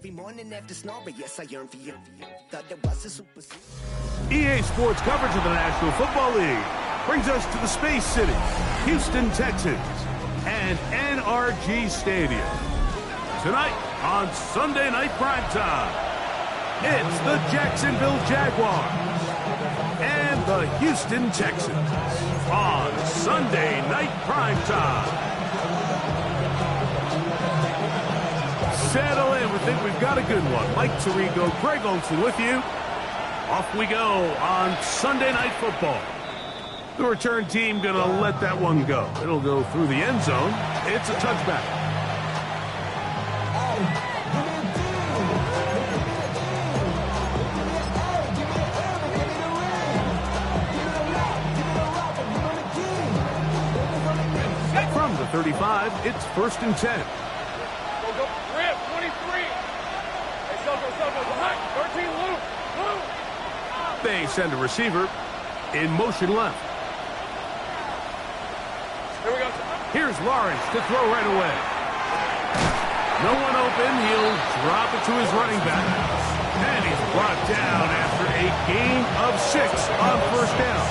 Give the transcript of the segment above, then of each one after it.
Every morning after snoring, yes, I yearn for you. Thought there was a super. EA Sports coverage of the National Football League brings us to the Space City, Houston Texans, and NRG Stadium. Tonight on Sunday Night Primetime, it's the Jacksonville Jaguars and the Houston Texans on Sunday Night Primetime. Settle in. We think we've got a good one. Mike Tirico, Greg Olson with you. Off we go on Sunday Night Football. The return team going to let that one go. It'll go through the end zone. It's a touchback. From the 35, it's 1st and 10. They send a receiver in motion left. Here we go. Here's Lawrence to throw right away. No one open. He'll drop it to his running back. And he's brought down after a gain of 6 on 1st down.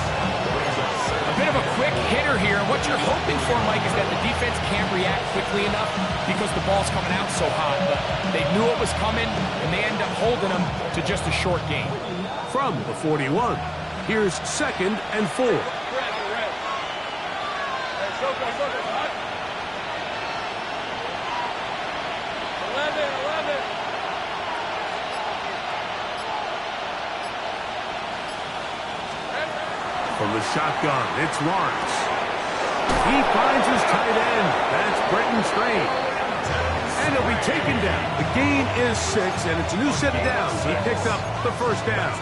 A bit of a quick hitter here. And what you're hoping for, Mike, is that the defense can't react quickly enough because the ball's coming out so hot. But they knew it was coming, and they end up holding them to just a short gain. From the 41, here's 2nd and 4. From the shotgun, it's Lawrence. He finds his tight end. That's Brenton Strain. And he'll be taken down. The gain is 6, and it's a new set of downs. He picked up the 1st down.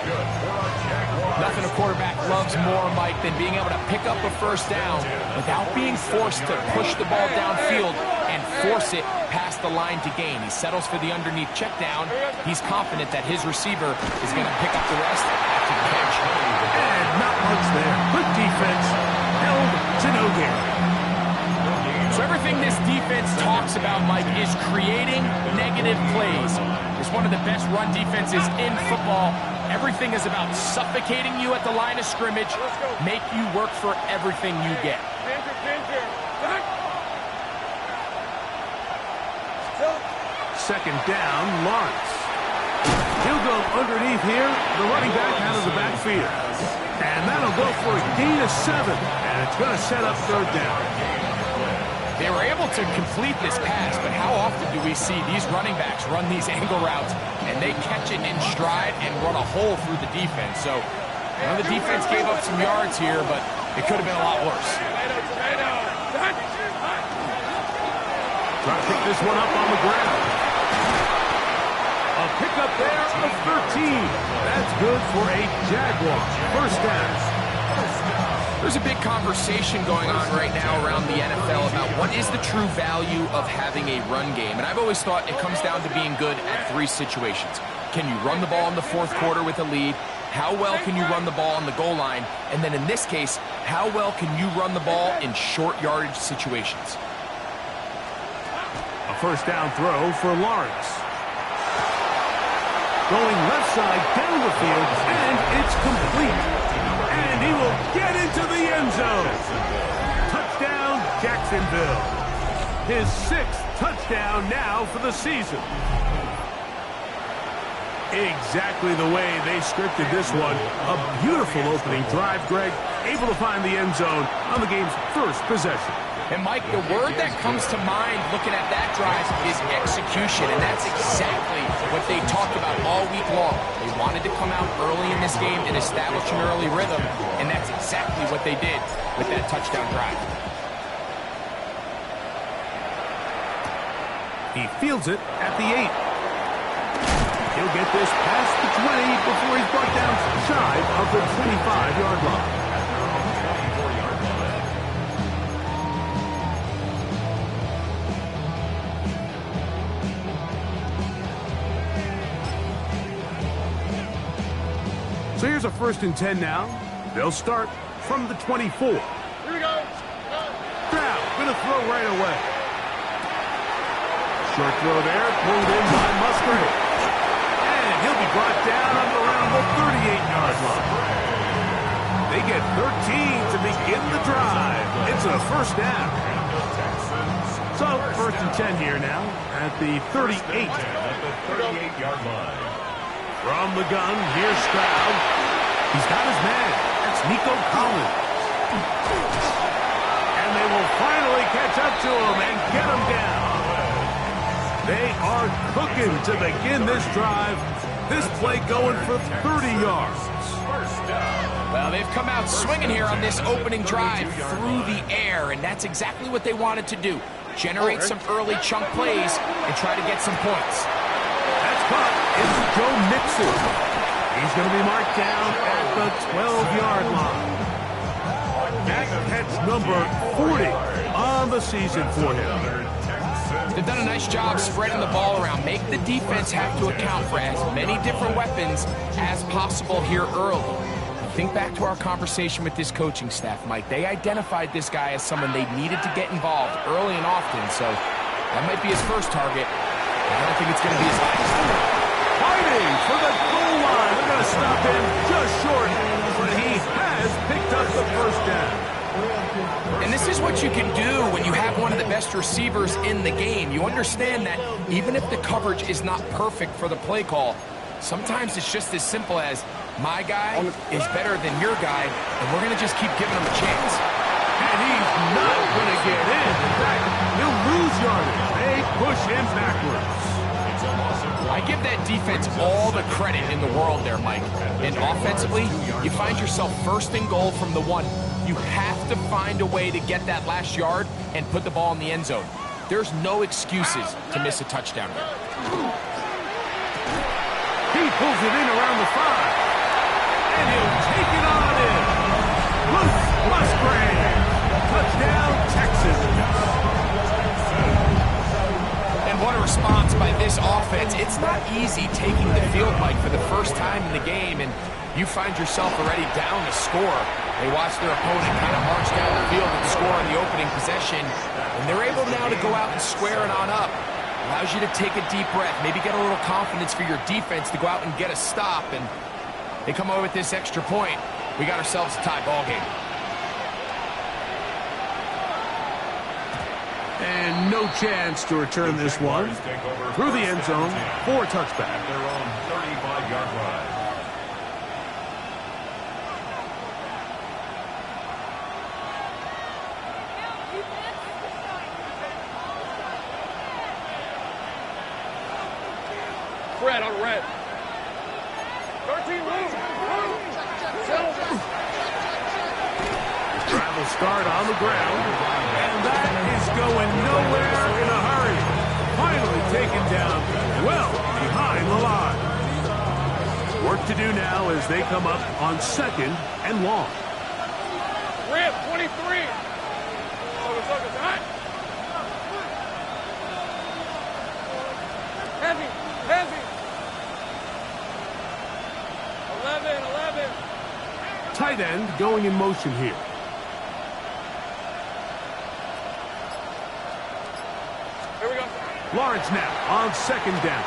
Nothing a quarterback loves more, Mike, than being able to pick up a 1st down without being forced to push the ball downfield and force it past the line to gain. He settles for the underneath check down. He's confident that his receiver is going to pick up the rest after the catch. And not much there. Good defense. Held to no gain. So everything this defense talks about, Mike, is creating negative plays. It's one of the best run defenses in football. Everything is about suffocating you at the line of scrimmage, make you work for everything you get. Second down, Lawrence. He'll go underneath here, the running back out of the backfield. And that'll go for a gain of 7, and it's going to set up 3rd down. They were able to complete this pass, but how often do we see these running backs run these angle routes and they catch it in stride and run a hole through the defense? So, the defense gave up some yards here, but it could have been a lot worse. Try to pick this one up on the ground. A pickup there of 13. That's good for a Jaguar. 1st down. There's a big conversation going on right now around the NFL about what is the true value of having a run game. And I've always thought it comes down to being good at 3 situations. Can you run the ball in the 4th quarter with a lead? How well can you run the ball on the goal line? And then in this case, how well can you run the ball in short yardage situations? A 1st down throw for Lawrence. Going left side down the field, and it's complete. And he will get into the end zone. Touchdown, Jacksonville. His 6th touchdown now for the season. Exactly the way they scripted this one. A beautiful opening drive, Greg. Able to find the end zone on the game's 1st possession. And, Mike, the word that comes to mind looking at that drive is execution, and that's exactly what they talked about all week long. They wanted to come out early in this game and establish an early rhythm, and that's exactly what they did with that touchdown drive. He fields it at the 8. He'll get this past the 20 before he's brought down shy of the 25-yard line. So here's a 1st and 10 now. They'll start from the 24. Here we go. Stroud gonna throw right away. Short throw there, pulled in by Musgrave. get 13 to begin the drive. It's a first down. So, first and 10 here now at the 38. At the 38-yard line. From the gun, here's Stroud. He's got his man. That's Nico Collins. And they will finally catch up to him and get him down. They are cooking to begin this drive. This play going for 30 yards. Well, they've come out swinging here on this opening drive through the air, and that's exactly what they wanted to do. Generate some early chunk plays and try to get some points. That's caught into Joe Mixon. He's going to be marked down at the 12-yard line. That's number 40 on the season for him. They've done a nice job spreading the ball around. Make the defense have to account for as many different weapons as possible here early. Think back to our conversation with this coaching staff, Mike. They identified this guy as someone they needed to get involved early and often, so that might be his first target. I don't think it's going to be his last. Fighting for the goal line. They're going to stop him just short, but he has picked up the first down. And this is what you can do when you have one of the best receivers in the game. You understand that even if the coverage is not perfect for the play call, sometimes it's just as simple as my guy is better than your guy, and we're going to just keep giving him a chance. And he's not going to get in. In fact, he'll lose yardage. They push him backwards. I give that defense all the credit in the world there, Mike. And offensively, you find yourself first and goal from the 1. You have to find a way to get that last yard and put the ball in the end zone. There's no excuses to miss a touchdown here. He pulls it in around the 5. And he'll take it on in. Luke Musgrave. Touchdown, Texas. And what a response by this offense. It's not easy taking the field, Mike, for the first time in the game, and you find yourself already down the score. They watch their opponent kind of march down the field and score on the opening possession, and they're able now to go out and square it on up. Allows you to take a deep breath, maybe get a little confidence for your defense to go out and get a stop, and they come away with this extra point. We got ourselves a tie ball game. And no chance to return this one. Through the end zone for a touchback. At their own 35-yard line. Red on red. 13 moves. Travel start on the ground. And that is going nowhere in a hurry. Finally taken down well behind the line. Work to do now as they come up on 2nd and long. Red 23. Heavy. 11. Tight end going in motion here. Here we go. Lawrence now on 2nd down.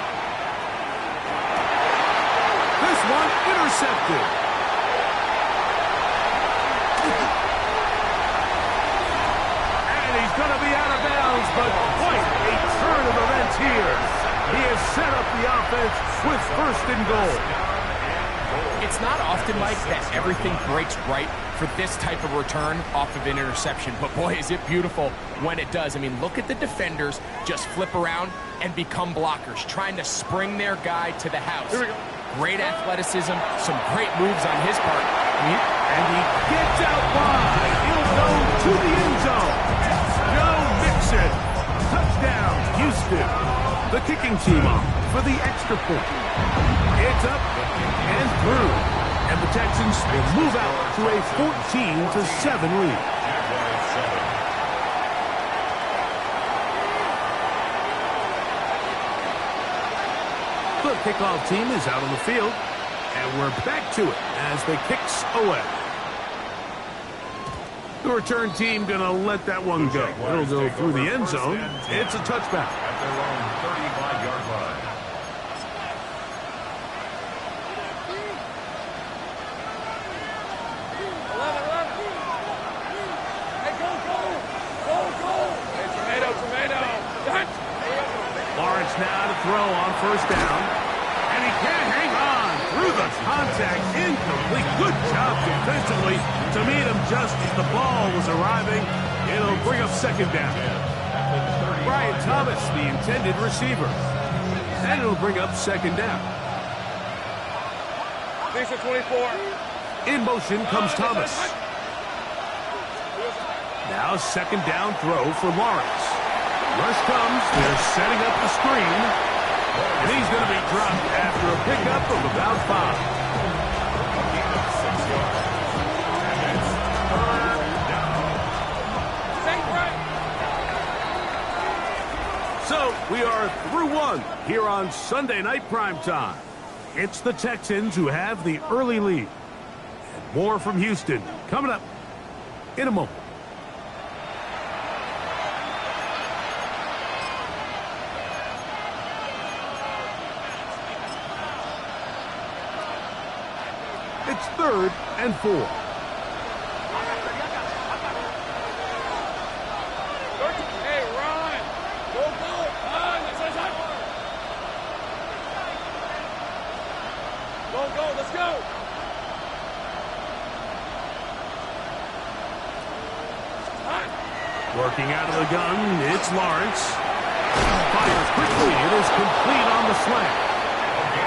This one intercepted. And he's going to be out of bounds, but quite a turn of events here. He has set up the offense with 1st and goal. It's not often, Mike, that everything breaks right for this type of return off of an interception. But boy, is it beautiful when it does. I mean, look at the defenders just flip around and become blockers, trying to spring their guy to the house. Great athleticism, some great moves on his part. And he gets out wide. He'll go to the end zone. Joe Mixon. Touchdown, Houston. The kicking team off for the extra point. It's up and through. And the Texans will move out to a 14-7 lead. The kickoff team is out on the field. And we're back to it as the kicks away. The return team going to let that one go. It'll go through the end zone. It's a touchback. At their own 35-yard line. on first down. And he can't hang on through the contact. Incomplete. Good job defensively to meet him just as the ball was arriving. It'll bring up second down. Brian Thomas, the intended receiver. And it'll bring up second down. Decent 24. In motion comes Thomas. Now second down throw for Lawrence. Rush comes. They're setting up the screen. And he's going to be dropped after a pickup of about 5. So we are through one here on Sunday Night Primetime. It's the Texans who have the early lead. And more from Houston coming up in a moment. It's 3rd and 4. Hey, Ron. Go, go. Go, let's go. Working out of the gun, it's Lawrence. Fires quickly. It is complete on the slant.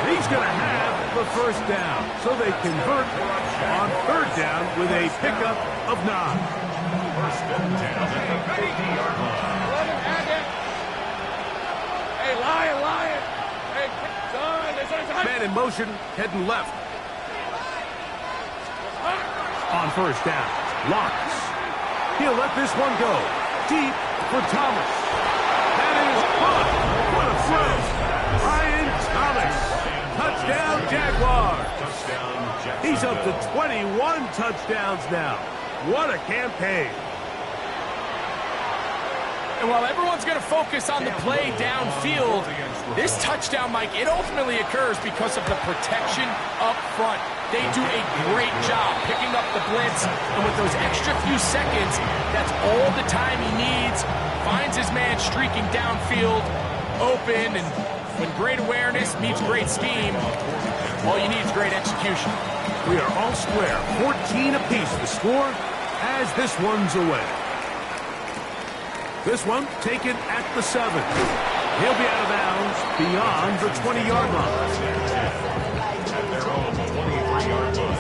He's going to have the first down. So they convert on 3rd down with a pickup of 9. First and 10 at the 50-yard line. 11, add it. Hey, Lion. Hey, son. Man in motion, heading left. On first down, Lawrence. He'll let this one go. Deep for Thomas. That is caught. What a throw. Brian Thomas. Touchdown, Jaguars. He's up to 21 touchdowns now. What a campaign. And while everyone's going to focus on the play downfield, this touchdown, Mike, it ultimately occurs because of the protection up front. They do a great job picking up the blitz, and with those extra few seconds, that's all the time he needs. Finds his man streaking downfield, open, and when great awareness meets great scheme, all you need is great execution. We are all square, 14 apiece the score as this one's away. This one taken at the 7. He'll be out of bounds beyond the 20-yard line. At their own 23-yard line.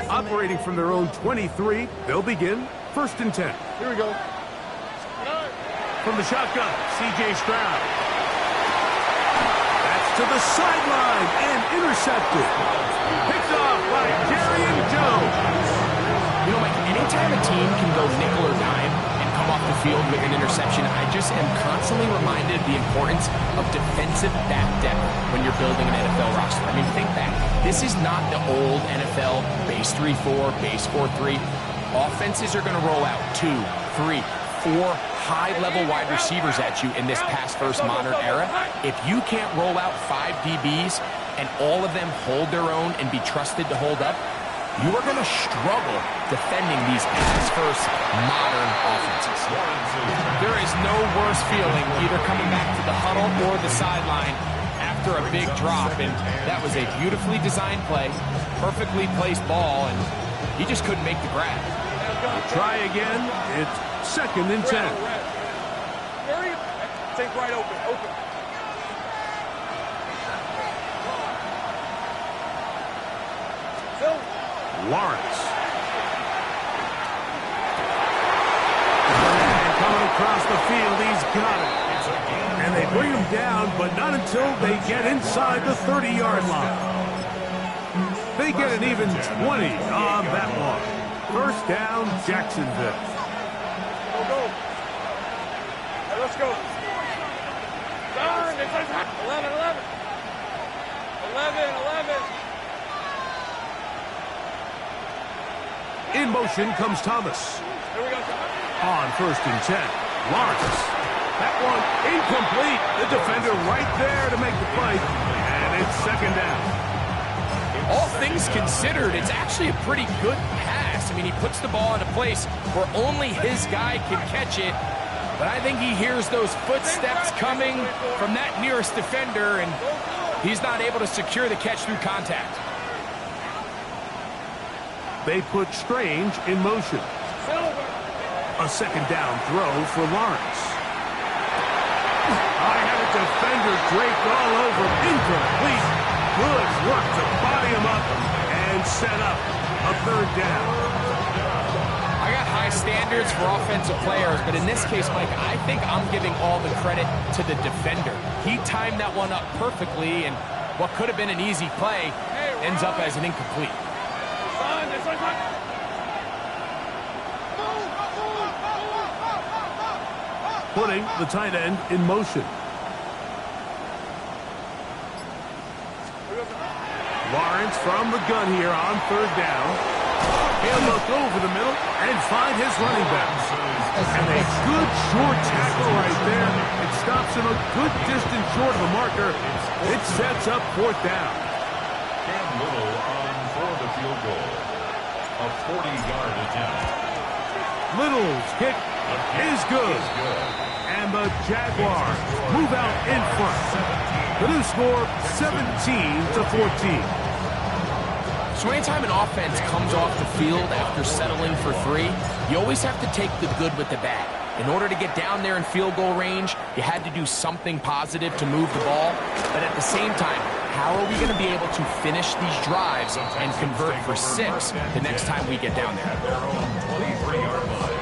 Operating from their own 23, they'll begin 1st and 10. Here we go. From the shotgun, C.J. Stroud. That's to the sideline and intercepted. Picked off by Jerry Jones. You know, Mike, anytime a team can go nickel or dime and come off the field with an interception, I just am constantly reminded of the importance of defensive back depth when you're building an NFL roster. I mean, think back. This is not the old NFL base 3-4, base 4-3. Offenses are going to roll out 2, 3, 4 high-level wide receivers at you in this pass-first modern era. If you can't roll out 5 DBs and all of them hold their own and be trusted to hold up, you are going to struggle defending these pass-first modern offenses. There is no worse feeling either coming back to the huddle or the sideline after a big drop, and that was a beautifully designed play, perfectly placed ball, and he just couldn't make the grab. Try again. It's 2nd and 10. Take right open. Phil. Lawrence. And coming across the field, he's got it. And they bring him down, but not until they get inside the 30-yard line. They get an even 20 on that one. 1st down, Jacksonville. Go. Hey, let's go. 11. 11. In motion comes Thomas. Here we go, Thomas. On 1st and 10, Lawrence. That one incomplete. The defender right there to make the play. And it's 2nd down. all things considered, it's actually a pretty good pass. I mean, he puts the ball in a place where only his guy can catch it. But I think he hears those footsteps coming from that nearest defender, and he's not able to secure the catch through contact. They put Strange in motion. A second down throw for Lawrence. I have a defender draped all over. Incomplete. Good work to body him up and set up a third down. I got high standards for offensive players, but in this case, Mike, I think I'm giving all the credit to the defender. He timed that one up perfectly, and what could have been an easy play ends up as an incomplete. Putting the tight end in motion. Lawrence from the gun here on third down. He'll look over the middle and find his running back. And a good short tackle right there. It stops him a good distance short of the marker. It sets up fourth down. Cam Little on for the field goal. A 40-yard attempt. Little's kick is good. And the Jaguars move out in front. The new score, 17-14. So anytime an offense comes off the field after settling for 3, you always have to take the good with the bad. In order to get down there in field goal range, you had to do something positive to move the ball. But at the same time, how are we going to be able to finish these drives and convert for 6 the next time we get down there? Their own 23-yard line.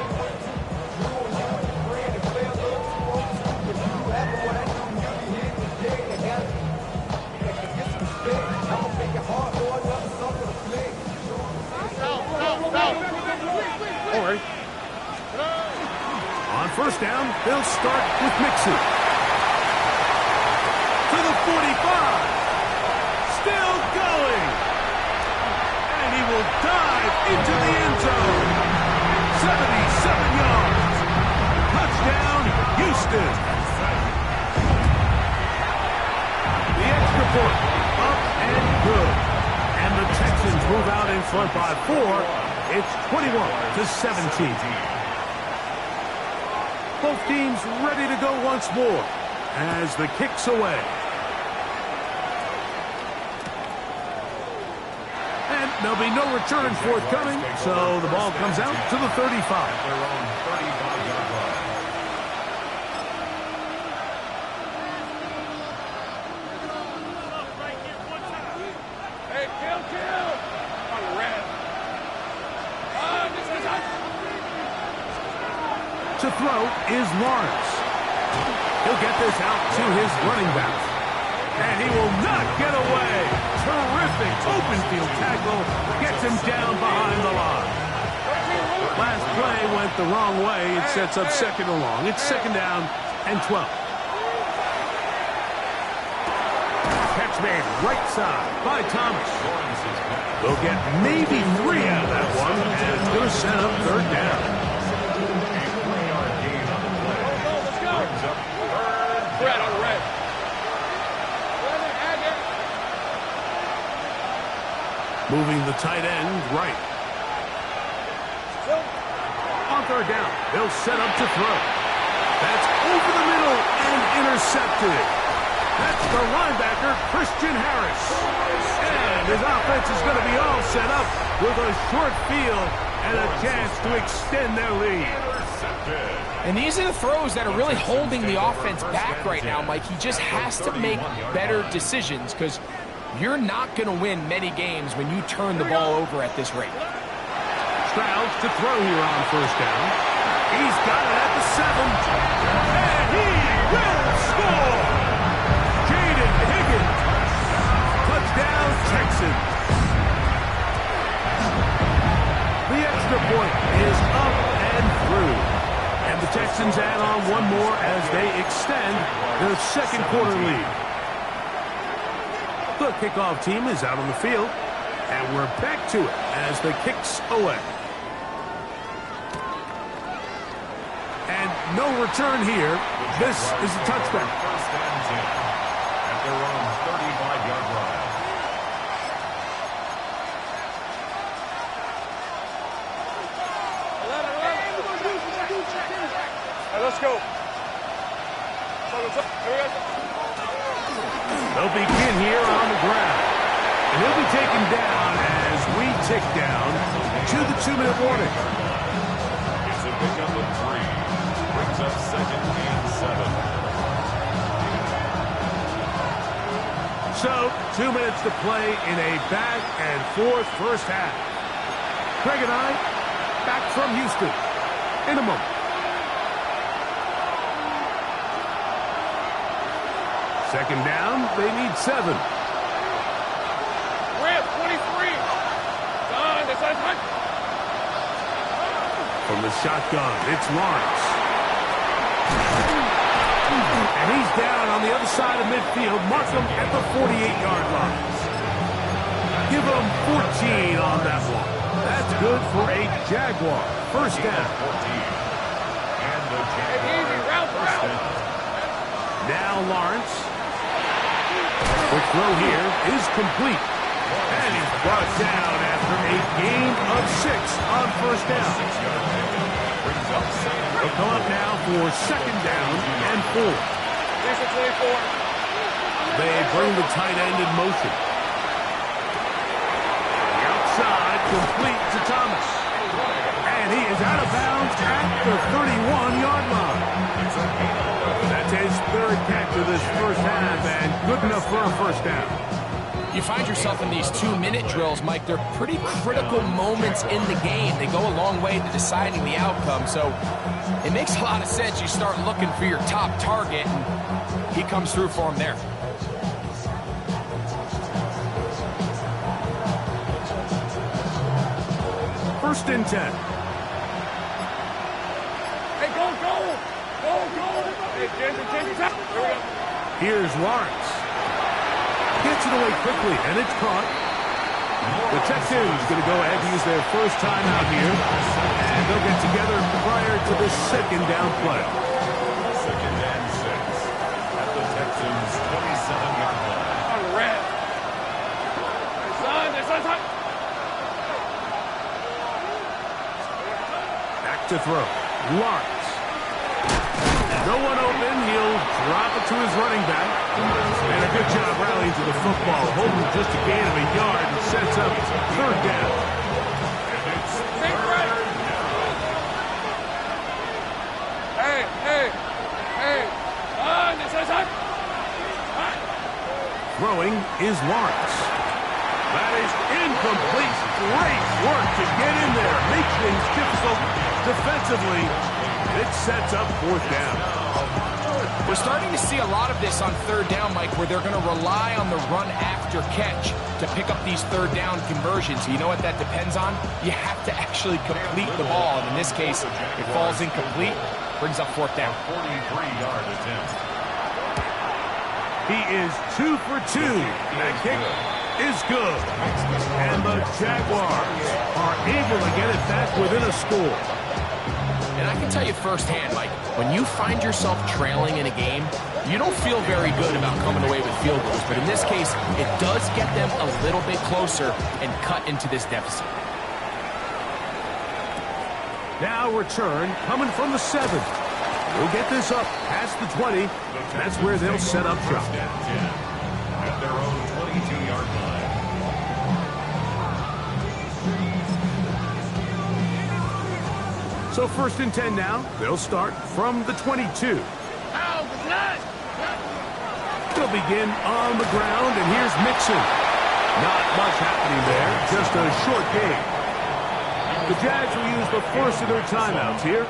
On first down, they'll start with Mixon. To the 45. Still going. And he will dive into the end zone. 77 yards. Touchdown, Houston. The extra point, up and good. And the Texans move out in front by 4. It's 21-17. Both teams ready to go once more as the kick's away. And there'll be no return forthcoming, so the ball comes out to the 35. Their own 35-yard line. Hey, kill! On red. To throw is Lawrence. He'll get this out to his running back. And he will not get away. Terrific open field tackle. Gets him down behind the line. Last play went the wrong way. It sets up second and long. It's second down and 12. Catch made right side by Thomas. They'll get maybe 3 out of that one. And it's going to set up third down. Red on red. Moving the tight end right. On third down, they'll set up to throw. That's over the middle and intercepted. That's the linebacker, Christian Harris. And his offense is going to be all set up with a short field and a chance to extend their lead. And these are the throws that are really holding the offense back right now, Mike. He just has to make better decisions because you're not going to win many games when you turn the ball over at this rate. Stroud to throw here on first down. He's got it at the 7. And he will score! Jaden Higgins. Touchdown, Texans. The extra point is up and through. And the Texans add on one more as they extend their second quarter lead. The kickoff team is out on the field, and we're back to it as the kick's away. And no return here. This is a touchback. First and 10 at their own 35-yard line. Let's go. They'll begin here on the ground. And he'll be taken down as we tick down to the 2-minute warning. It's a pickup of 3. Brings up 2nd and 7. So, 2 minutes to play in a back-and-forth first half. Craig and I, back from Houston in a moment. Second down, they need 7. Red 23. From the shotgun, it's Lawrence. And he's down on the other side of midfield. Mark him at the 48-yard line. Give him 14 on that one. That's good for a Jaguar. First down. 14. And the Easy, route. Now Lawrence. The throw here is complete. And he's brought down after a gain of 6 on first down. 6-yard pickup. Brings up 2nd. They'll come up now for second down and 4. There's a 24. They bring the tight end in motion. The outside, complete to Thomas. And he is out of bounds at the 31-yard line. That's his 3rd catch of this first half, and good enough for a first down. You find yourself in these 2-minute drills, Mike. They're pretty critical moments in the game. They go a long way to deciding the outcome, so it makes a lot of sense. You start looking for your top target, and he comes through for him there. First and 10. Hey, go. Hey, Ginger. Here we go. Here's Lawrence. Gets it away quickly, and it's caught. The Texans going to go ahead and use their first time out here, and they'll get together prior to the second down play. 2nd and 6 at the Texans' 27-yard line. On the red. There's son. Back to throw. Lawrence. No one open. He'll drop it to his running back. And a good job rallying to the football. Holding just a gain of a yard and sets up 3rd down. Big right. Hey. Son. Throwing is Lawrence. That is incomplete. Great work to get in there. Make things difficult defensively. It sets up 4th down. We're starting to see a lot of this on 3rd down, Mike, where they're going to rely on the run after catch to pick up these 3rd down conversions. You know what that depends on? You have to actually complete the ball. And in this case, it falls incomplete, brings up 4th down. 43-yard attempt. He is 2 for 2. That kick is good. And the Jaguars are able to get it back within a score. And I can tell you firsthand, Mike, when you find yourself trailing in a game, you don't feel very good about coming away with field goals. But in this case, it does get them a little bit closer and cut into this deficit. Now return coming from the 7. We'll get this up past the 20. That's where they'll set up shop. 10 at their own 22-yard line. So 1st and 10 now. They'll start from the 22. They'll begin on the ground, and here's Mixon. Not much happening there, just a short gain. The Jags will use the first of their timeouts here,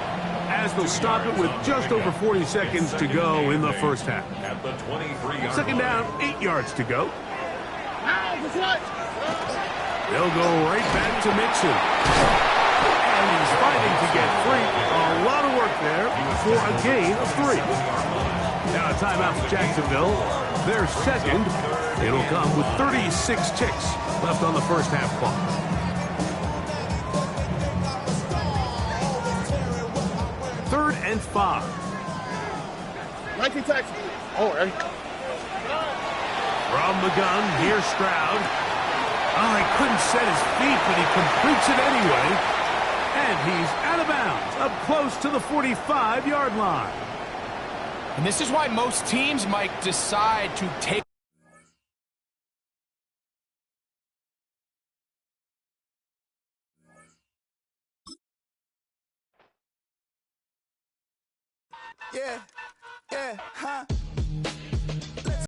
as they'll stop it with just over 40 seconds to go in the first half. At the 23-yard Second down, 8 yards to go. They'll go right back to Mixon. And he's fighting to get free. A lot of work there for a gain of 3. Now a timeout for Jacksonville. Their second. It'll come with 36 ticks left on the first half clock. Third and 5. 19 Texas. Oh, right. From the gun, here's Stroud. Oh, he couldn't set his feet, but he completes it anyway. And he's out of bounds, up close to the 45-yard line. And this is why most teams might decide to take. Yeah, huh?